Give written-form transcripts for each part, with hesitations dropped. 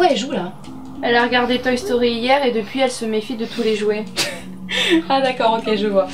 quoi elle joue là? Elle a regardé Toy Story hier et depuis elle se méfie de tous les jouets. Ah d'accord, ok, je vois.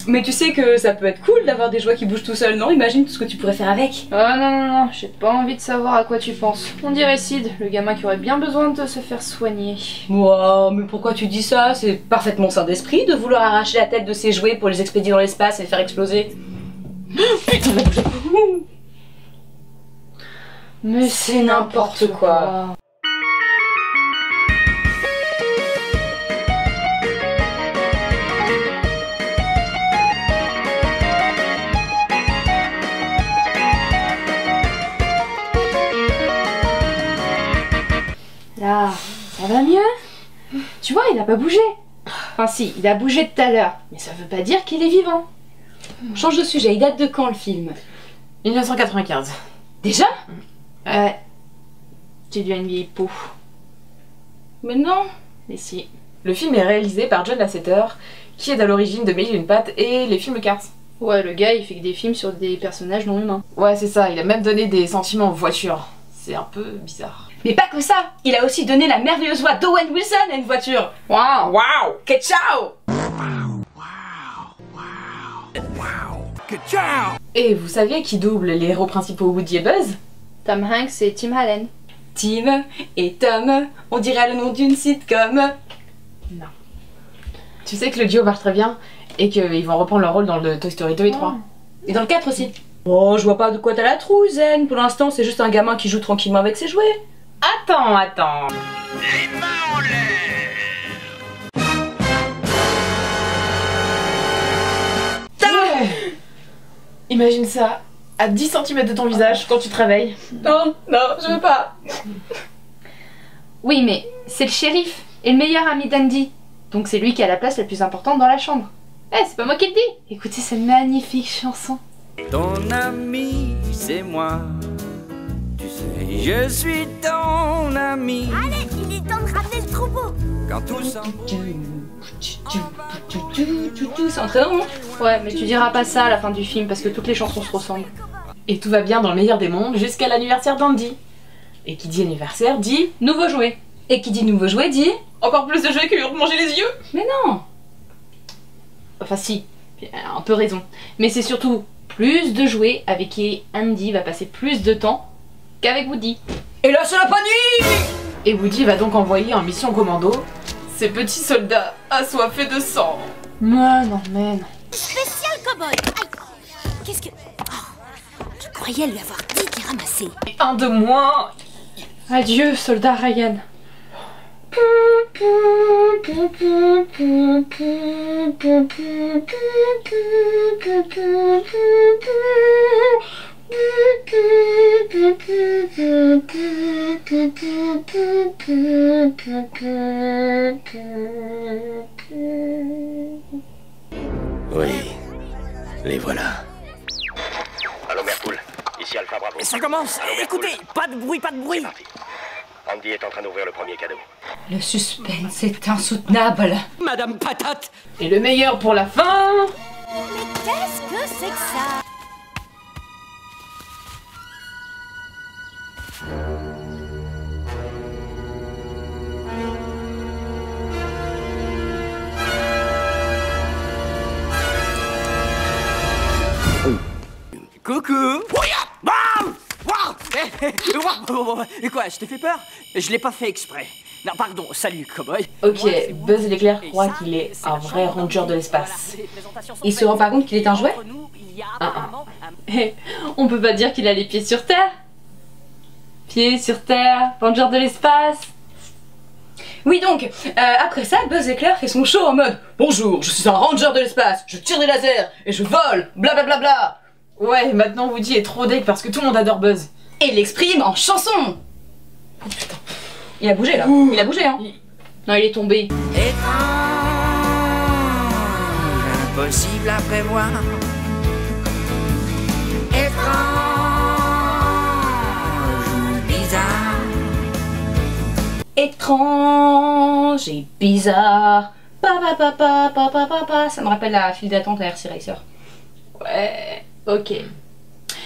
Mais tu sais que ça peut être cool d'avoir des jouets qui bougent tout seuls, non? Imagine tout ce que tu pourrais faire avec. Oh non, j'ai pas envie de savoir à quoi tu penses. On dirait Sid, le gamin qui aurait bien besoin de se faire soigner. Wow, mais pourquoi tu dis ça? C'est parfaitement sain d'esprit de vouloir arracher la tête de ses jouets pour les expédier dans l'espace et les faire exploser. Putain, elle a bougé. Mais C'est n'importe quoi. Là, ça va mieux? Tu vois, il a pas bougé. Enfin si, il a bougé tout à l'heure, mais ça veut pas dire qu'il est vivant. On change de sujet, il date de quand le film? 1995. Déjà? Ouais. Tu deviens une vieille peau. Mais non. Mais si. Le film est réalisé par John Lasseter, qui est à l'origine de Mille et une pattes et les films Cars. Ouais, le gars, il fait que des films sur des personnages non humains. Ouais, c'est ça, il a même donné des sentiments aux voitures. C'est un peu bizarre. Mais pas que ça, il a aussi donné la merveilleuse voix d'Owen Wilson à une voiture. Waouh! Waouh! Que ciao! Et vous saviez qui double les héros principaux Woody et Buzz? Tom Hanks et Tim Allen. Tim et Tom, on dirait le nom d'une sitcom. Non. Tu sais que le duo marche très bien et qu'ils vont reprendre leur rôle dans le Toy Story 2 et 3. Et dans le 4 aussi. Oh, je vois pas de quoi t'as la trouille, Zen. Pour l'instant, c'est juste un gamin qui joue tranquillement avec ses jouets. Attends. Les mains en l'air. Imagine ça, à 10 cm de ton visage quand tu te réveilles. Non, je veux pas. Oui, mais c'est le shérif et le meilleur ami d'Andy. Donc c'est lui qui a la place la plus importante dans la chambre. Eh, c'est pas moi qui le dis. Écoutez cette magnifique chanson. Ton ami, c'est moi. Tu sais, je suis ton ami. Allez, il est temps de ramener le troupeau. Quand tout s'embrouille. C'est entraînant, non? Ouais, mais tu diras pas ça à la fin du film parce que toutes les chansons se ressemblent. Et tout va bien dans le meilleur des mondes jusqu'à l'anniversaire d'Andy. Et qui dit anniversaire dit Nouveau jouet. Et qui dit nouveau jouet dit... encore plus de jouets qui lui ont mangé les yeux. Mais non. Enfin si, elle a un peu raison. Mais c'est surtout plus de jouets avec qui Andy va passer plus de temps qu'avec Woody. Et là, c'est la panique. Et Woody va donc envoyer en mission commando ces petits soldats assoiffés de sang. Mais non. Spécial cowboy. Aïe. Qu'est-ce que... Oh, je croyais lui avoir dit d'y ramasser. Et un de moins. Adieu, soldat Ryan. Oui, les voilà. Allô Merpoul, ici Alpha Bravo. Ça commence. Écoutez, pas de bruit. C'est parti. Andy est en train d'ouvrir le premier cadeau. Le suspense est insoutenable. Madame Patate. Et le meilleur pour la fin. Mais qu'est-ce que c'est que ça? Coucou. Et quoi, je t'ai fait peur? Je l'ai pas fait exprès. Non, pardon, salut, cowboy. Ok, Buzz l'éclair croit qu'il est un vrai ranger de l'espace. Il se rend pas compte qu'il est un jouet? Eh, on peut pas dire qu'il a les pieds sur terre. Pieds sur terre, ranger de l'espace. Oui donc, après ça, Buzz Éclair fait son show en mode « Bonjour, je suis un ranger de l'espace, je tire des lasers et je vole, blablabla bla. Ouais, maintenant Woody est trop deck parce que tout le monde adore Buzz. » Et il l'exprime en chanson. Oh putain. Il a bougé là, il a bougé hein. Non, il est tombé. Étrange, impossible à prévoir. Étrange, bizarre. Étrange et bizarre. Pa. Ça me rappelle la file d'attente à RC Racer. Ouais, ok.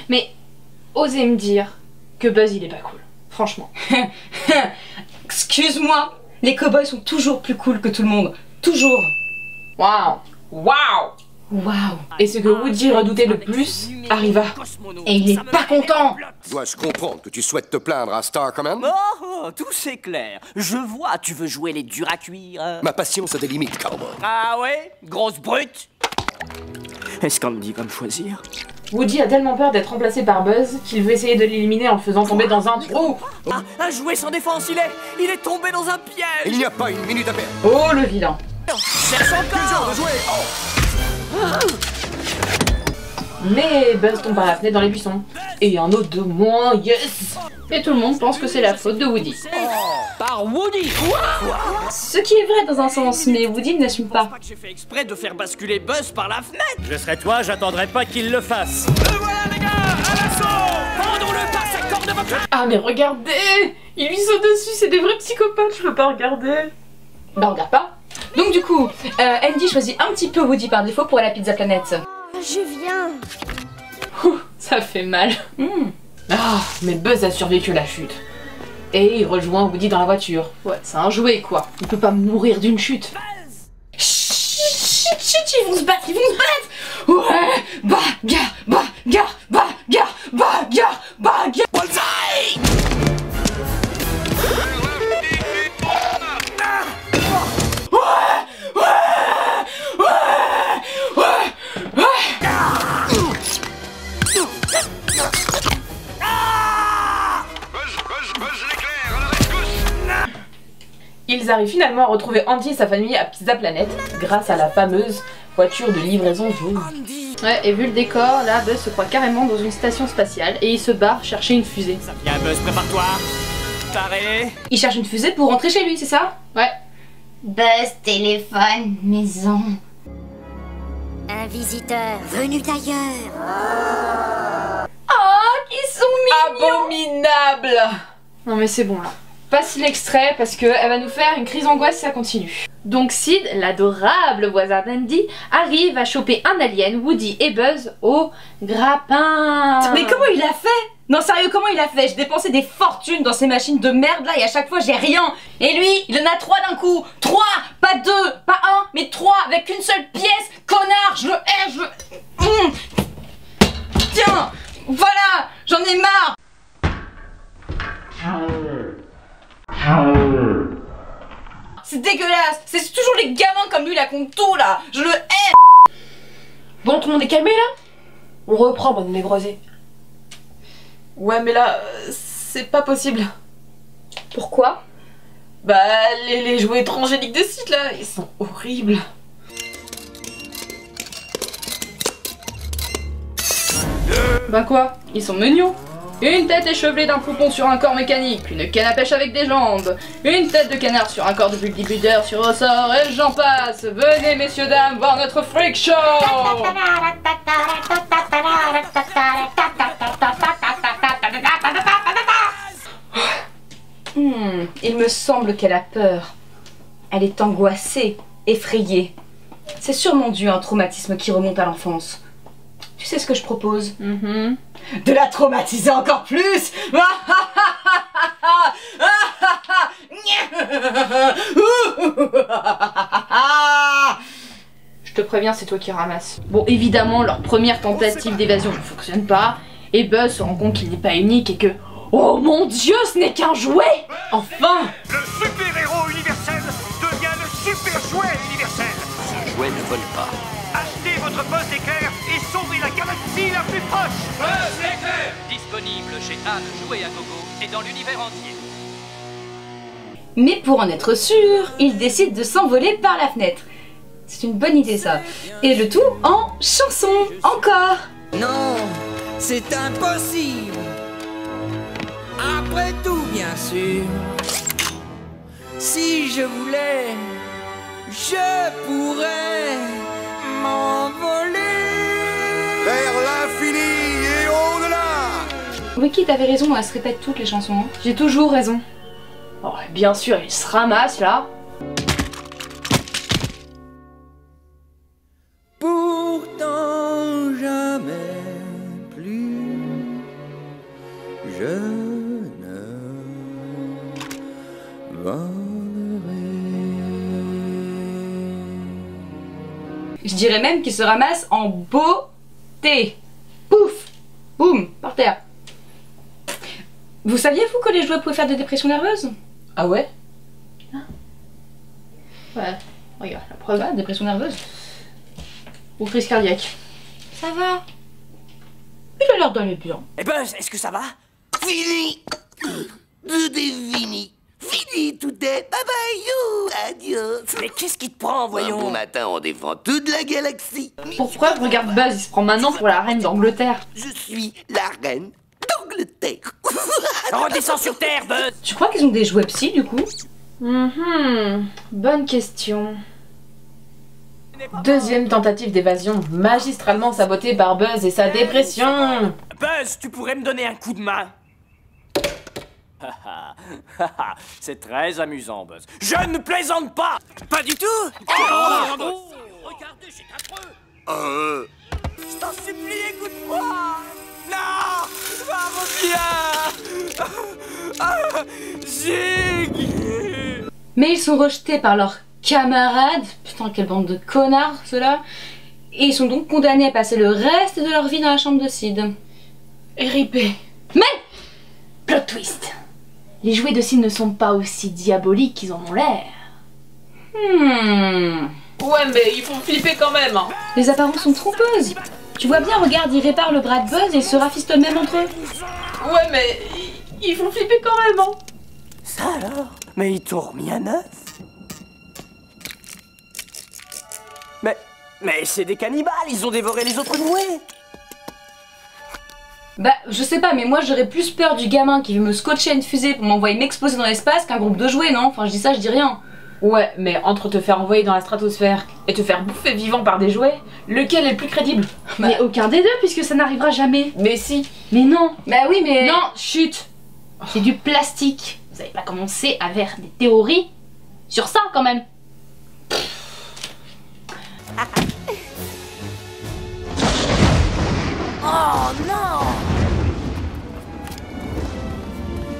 Mais osez me dire que Buzz il est pas cool. franchement. Excuse-moi, les cow-boys sont toujours plus cool que tout le monde. Toujours. Waouh. Waouh. Waouh. Et ce que Woody redoutait le plus arriva. Et il est pas content. Dois-je comprendre que tu souhaites te plaindre à Star Command? Oh, tout c'est clair. Je vois, tu veux jouer les durs à cuire. Ma patience a des limites, cowboy. Ah ouais? Grosse brute? Est-ce qu'on me dit comme choisir? Woody a tellement peur d'être remplacé par Buzz qu'il veut essayer de l'éliminer en le faisant tomber dans un trou. Ah, un jouet sans défense, il est tombé dans un piège. Il n'y a pas une minute à perdre. Oh le vilain. Cherche encore. De jouer. Mais Buzz tombe par la fenêtre dans les buissons. Et un autre de moins, yes. Et tout le monde pense que c'est la faute de Woody. Par Woody. Ce qui est vrai dans un sens, mais Woody ne l'assume pas. J'ai fait exprès de faire basculer Buzz par la fenêtre. Je serais toi, j'attendrais pas qu'il le fasse. Voilà les gars, à l'assaut. Pendons-le par sa corde vocale. Ah mais regardez. Il lui saute dessus, c'est des vrais psychopathes, je peux pas regarder. Bah regarde pas. Donc du coup, Andy choisit un petit peu Woody par défaut pour la pizza planète. Je viens. Ça fait mal. Ah, mais Buzz a survécu à la chute. Et il rejoint Woody dans la voiture. Ouais, c'est un jouet quoi. Il peut pas mourir d'une chute. Chut, ils vont se battre, Ouais, bagarre. Ils arrivent finalement à retrouver Andy et sa famille à Pizza Planet grâce à la fameuse voiture de livraison jaune. Ouais, et vu le décor, là, Buzz se croit carrément dans une station spatiale et il se barre chercher une fusée. Viens Buzz, prépare-toi. Taré. Il cherche une fusée pour rentrer chez lui, c'est ça? Ouais. Buzz, téléphone, maison. Un visiteur venu d'ailleurs. Oh, ils sont mignons. Abominable. Non mais c'est bon là. Passe l'extrait parce que elle va nous faire une crise d'angoisse si ça continue. Donc Sid, l'adorable voisin d'Andy, arrive à choper un alien, Woody et Buzz au grappin. Mais comment il a fait? Non sérieux, comment il a fait? J'ai dépensé des fortunes dans ces machines de merde là et à chaque fois j'ai rien. Et lui, il en a 3 d'un coup. 3, pas 2, pas 1, mais 3 avec une seule pièce. Connard, je le hais, Tiens, voilà, j'en ai marre. C'est dégueulasse. C'est toujours les gamins comme lui là qui ont tout là. Je le hais. Bon, tout le monde est calmé là? On reprend, bonne névrosée. Ouais, mais là, c'est pas possible. Pourquoi? Bah, les jouets étrangéliques de site là, ils sont horribles. Bah quoi? Ils sont mignons. Une tête échevelée d'un poupon sur un corps mécanique, une canne à pêche avec des jambes, une tête de canard sur un corps de bodybuilder sur ressort, et j'en passe. Venez messieurs dames voir notre freak show. Il me semble qu'elle a peur. Elle est angoissée, effrayée. C'est sûrement dû à un traumatisme qui remonte à l'enfance. Tu sais ce que je propose? De la traumatiser encore plus. Je te préviens, c'est toi qui ramasses. Bon, évidemment, leur première tentative d'évasion ne fonctionne pas, et Buzz se rend compte qu'il n'est pas unique et que... Oh mon dieu, ce n'est qu'un jouet! Enfin! Le super-héros universel devient le super jouet universel. Ce jouet ne vole pas. Achetez votre Buzz éclair et sauvez la galaxie la plus proche. Buzz éclair. Disponible chez Anne Jouet à Gogo et dans l'univers entier. Mais pour en être sûr, il décide de s'envoler par la fenêtre. C'est une bonne idée ça. Et le tout en chanson, encore. Non, c'est impossible. Après tout, bien sûr. Si je voulais, je pourrais m'envoler Vers l'infini et au-delà. Wiki, t'avais raison, elle se répète toutes les chansons. Hein. J'ai toujours raison. Oh, bien sûr, il se ramasse là. Pourtant jamais plus je ne Je dirais même qu'ils se ramassent en beauté. Pouf! Boum! Par terre. Vous saviez, vous, que les jouets pouvaient faire des dépressions nerveuses? Ah ouais? Ouais, regarde, la preuve. Ouais, dépression nerveuse. Ou crise cardiaque. Ça va. Il a l'air d'aller bien. Eh Buzz, est-ce que ça va? Fini. Tout est fini. Fini, tout est. Bye bye, you. Adieu. Mais qu'est-ce qui te prend, voyons? Un bon matin, on défend toute la galaxie. Pourquoi? Regarde Buzz, il se prend maintenant pour la reine d'Angleterre. Je suis la reine d'Angleterre. Redescends sur Terre, Buzz! Tu crois qu'ils ont des jouets psy, du coup? Bonne question. Deuxième tentative d'évasion, magistralement sabotée par Buzz et sa dépression. Buzz, tu pourrais me donner un coup de main? C'est très amusant, Buzz. Je ne plaisante pas! Pas du tout! Regardez, c'est affreux! Je t'en supplie, écoute-moi! Non! Reviens! Zig! Mais ils sont rejetés par leurs camarades. Putain, quelle bande de connards, ceux-là. Et ils sont donc condamnés à passer le reste de leur vie dans la chambre de Sid. RIP. Mais plot twist. Les jouets de Sid ne sont pas aussi diaboliques qu'ils en ont l'air. Ouais, mais ils font flipper quand même. Hein. Les apparences sont trompeuses. Tu vois bien, regarde, ils réparent le bras de Buzz et ils se rafistolent même entre eux. Ouais, mais ils font flipper quand même. Hein. Ça alors? Mais ils t'ont remis à neuf? Mais c'est des cannibales, ils ont dévoré les autres jouets! Bah, je sais pas, mais moi j'aurais plus peur du gamin qui veut me scotcher à une fusée pour m'envoyer m'exploser dans l'espace qu'un groupe de jouets, non? Enfin, je dis ça, je dis rien. Ouais, mais entre te faire envoyer dans la stratosphère et te faire bouffer vivant par des jouets, lequel est le plus crédible? Mais aucun des deux, puisque ça n'arrivera jamais. Mais si. Mais non. Bah oui, mais... Non, chut. C'est du plastique. Vous avez pas commencé à faire des théories sur ça, quand même. Oh non!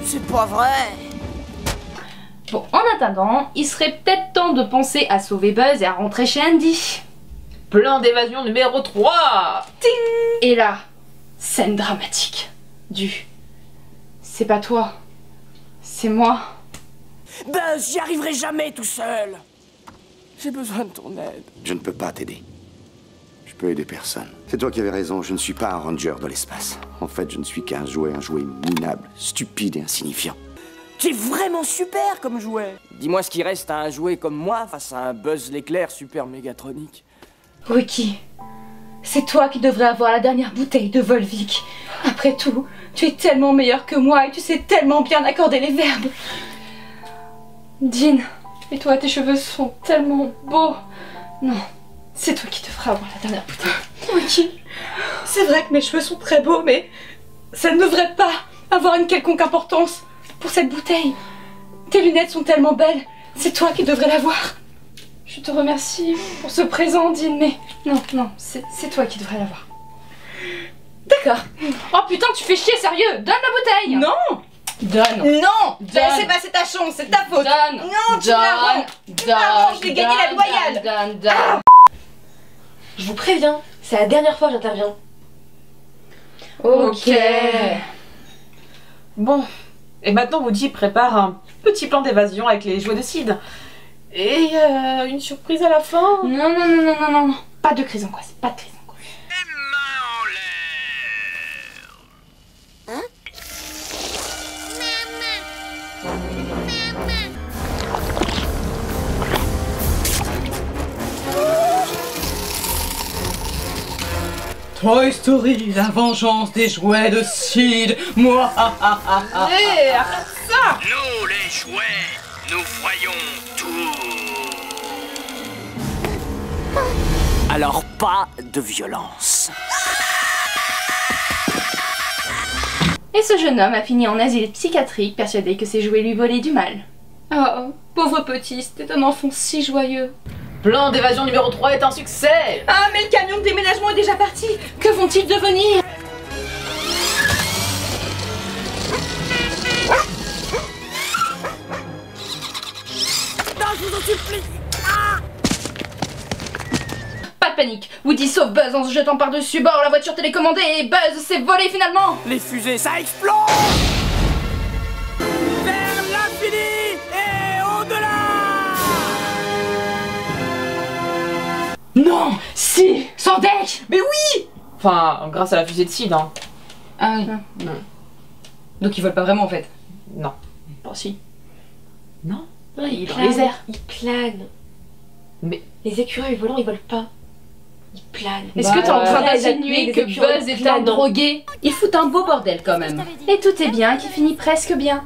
C'est pas vrai! Bon, en attendant, il serait peut-être temps de penser à sauver Buzz et à rentrer chez Andy. Plan d'évasion numéro 3. Ting! Et là, scène dramatique du « C'est pas toi, c'est moi ». Buzz, j'y arriverai jamais tout seul! J'ai besoin de ton aide. Je ne peux pas t'aider. Je peux aider personne. C'est toi qui avais raison, je ne suis pas un ranger de l'espace. En fait, je ne suis qu'un jouet minable, stupide et insignifiant. Tu es vraiment super comme jouet! Dis-moi ce qui reste à un jouet comme moi face à un Buzz l'éclair super mégatronique. Ricky, c'est toi qui devrais avoir la dernière bouteille de Volvic. Après tout, tu es tellement meilleur que moi et tu sais tellement bien accorder les verbes. Dean, et toi, tes cheveux sont tellement beaux. Non, c'est toi qui devrais avoir la dernière bouteille. Ricky, c'est vrai que mes cheveux sont très beaux, mais ça ne devrait pas avoir une quelconque importance pour cette bouteille. Tes lunettes sont tellement belles, c'est toi qui devrais l'avoir. Je te remercie pour ce présent, Dean, mais non, c'est toi qui devrais l'avoir. D'accord. Oh putain, tu fais chier, sérieux. Donne la bouteille. Non. Donne. Non. Donne. C'est passé ta chance, c'est ta faute. Donne. Non, tu la rends. Tu la rends, je vais gagner la loyale. Donne. Je vous préviens, c'est la dernière fois que j'interviens. Ok. Bon, et maintenant Woody prépare un petit plan d'évasion avec les jouets de Sid. Et une surprise à la fin. Non. Pas de crise angoisse, pas de crise angoisse. Les mains en l'air. Toy Story, la vengeance des jouets de Sid. Moi. Allez, arrête ça. Nous, les jouets, nous voyons tout. Alors pas de violence. Et ce jeune homme a fini en asile psychiatrique, persuadé que ses jouets lui volaient du mal. Oh, pauvre petit, c'était un enfant si joyeux. Plan d'évasion numéro 3 est un succès. Ah, mais le camion de déménagement est déjà parti. Que vont-ils devenir? Pas de panique. Woody sauve Buzz en se jetant par-dessus bord la voiture télécommandée et Buzz s'est volé finalement. Les fusées, ça explose! Vers l'infini et au-delà! Non! Si! Sans deck! Mais oui! Enfin, grâce à la fusée de Sid, hein. Ah oui. Non. Donc ils volent pas vraiment en fait. Non. Bon si. Non. Ouais, Il est dans les airs. Ils planent. Mais Les écureuils volants, ils volent pas. Ils planent. Est-ce que t'es en train là, d'insinuer les que écureuils Buzz est un planent. drogué? Ils foutent un beau bordel quand même. Et tout est bien qui finit presque bien.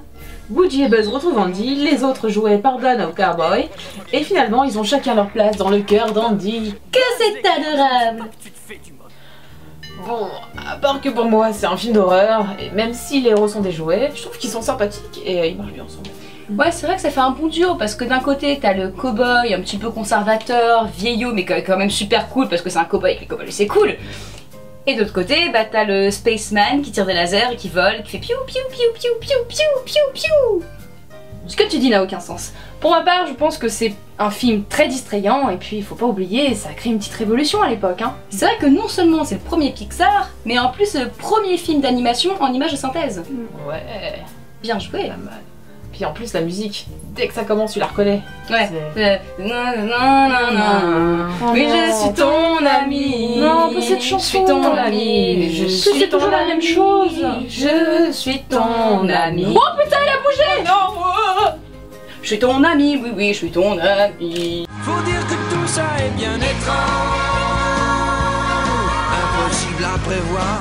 Woody et Buzz retrouvent Andy, les autres jouets pardonnent au cowboy, et finalement ils ont chacun leur place dans le cœur d'Andy. Que c'est adorable! Bon, à part que pour moi c'est un film d'horreur, et même si les héros sont des jouets, je trouve qu'ils sont sympathiques et ils marchent bien ensemble. Ouais, c'est vrai que ça fait un bon duo parce que d'un côté t'as le cowboy un petit peu conservateur, vieillot mais quand même super cool parce que c'est un cowboy et que les cowboys c'est cool. Et de l'autre côté, bah t'as le spaceman qui tire des lasers et qui vole, qui fait piou piou piou piou piou piou piou piou. Ce que tu dis n'a aucun sens. Pour ma part, je pense que c'est un film très distrayant et puis il faut pas oublier, ça a créé une petite révolution à l'époque. Hein. C'est vrai que non seulement c'est le premier Pixar, mais en plus le premier film d'animation en images de synthèse. Ouais, Bien joué. pas mal. Puis en plus la musique, dès que ça commence tu la reconnais. Ouais. C'est- Oui, je suis ton ami. Non, pas cette chanson. Je suis ton ami. Je suis c'est toujours la même chose. Je suis ton ami. Oh putain, il a bougé. Non, je suis ton ami. Oui, oui, je suis ton ami. Faut dire que tout ça est bien étrange, impossible à prévoir.